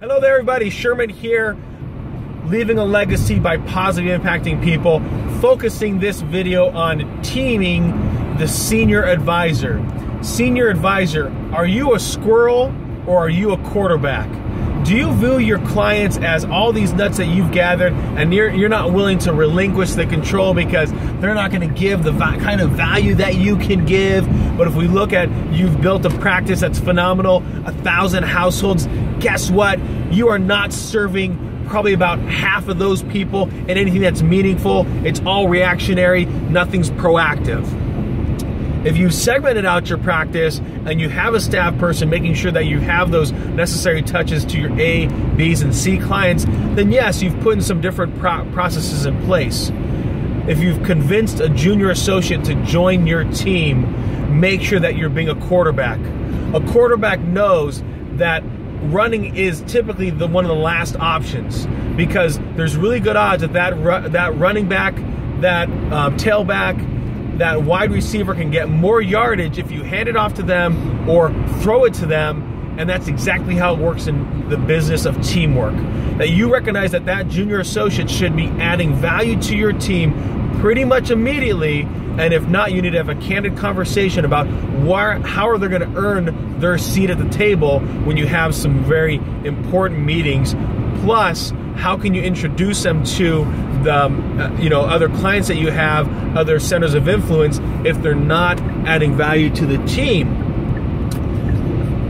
Hello there everybody, Sherman here, leaving a legacy by positively impacting people, focusing this video on teaming the senior advisor. Senior advisor, are you a squirrel or are you a quarterback? Do you view your clients as all these nuts that you've gathered and you're not willing to relinquish the control because they're not going to give the kind of value that you can give? But if we look at, you've built a practice that's phenomenal, 1,000 households, guess what? You are not serving probably about half of those people in anything that's meaningful. It's all reactionary, nothing's proactive. If you've segmented out your practice and you have a staff person making sure that you have those necessary touches to your A, B's, and C clients, then yes, you've put in some different processes in place. If you've convinced a junior associate to join your team, make sure that you're being a quarterback. A quarterback knows that running is typically one of the last options because there's really good odds that running back, that tailback, that wide receiver can get more yardage if you hand it off to them or throw it to them, and that's exactly how it works in the business of teamwork. That you recognize that that junior associate should be adding value to your team pretty much immediately, and if not, you need to have a candid conversation about how are they going to earn their seat at the table when you have some very important meetings. Plus, how can you introduce them to the other clients that you have, other centers of influence, if they're not adding value to the team?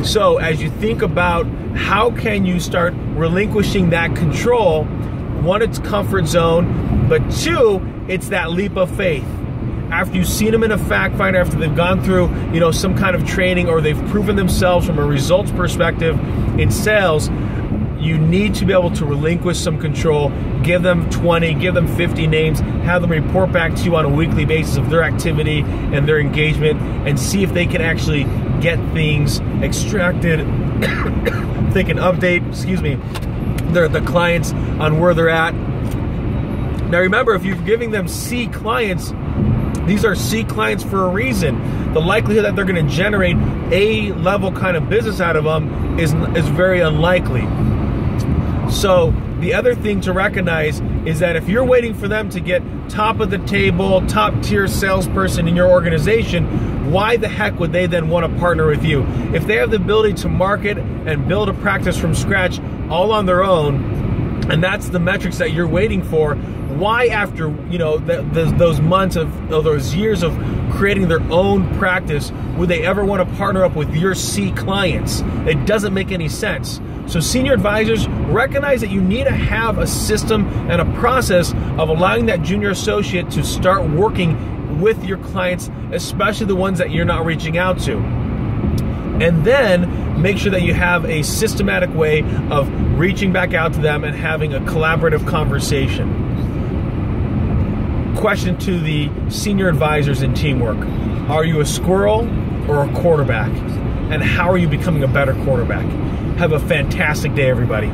So as you think about how can you start relinquishing that control, one, it's comfort zone, but two, it's that leap of faith. After you've seen them in a fact finder, after they've gone through some kind of training or they've proven themselves from a results perspective in sales, you need to be able to relinquish some control, give them 20, give them 50 names, have them report back to you on a weekly basis of their activity and their engagement, and see if they can actually get things extracted. They can update, the clients on where they're at. Now remember, if you're giving them C clients, these are C clients for a reason. The likelihood that they're going to generate A level kind of business out of them is very unlikely. So the other thing to recognize is that if you're waiting for them to get top of the table, top tier salesperson in your organization, why the heck would they then want to partner with you? If they have the ability to market and build a practice from scratch all on their own, and that's the metrics that you're waiting for, why after those months of those years of creating their own practice would they ever want to partner up with your C clients? It doesn't make any sense. So senior advisors, recognize that you need to have a system and a process of allowing that junior associate to start working with your clients, especially the ones that you're not reaching out to. And then make sure that you have a systematic way of reaching back out to them and having a collaborative conversation. Question to the senior advisors in teamwork: are you a squirrel or a quarterback? And how are you becoming a better quarterback? Have a fantastic day, everybody.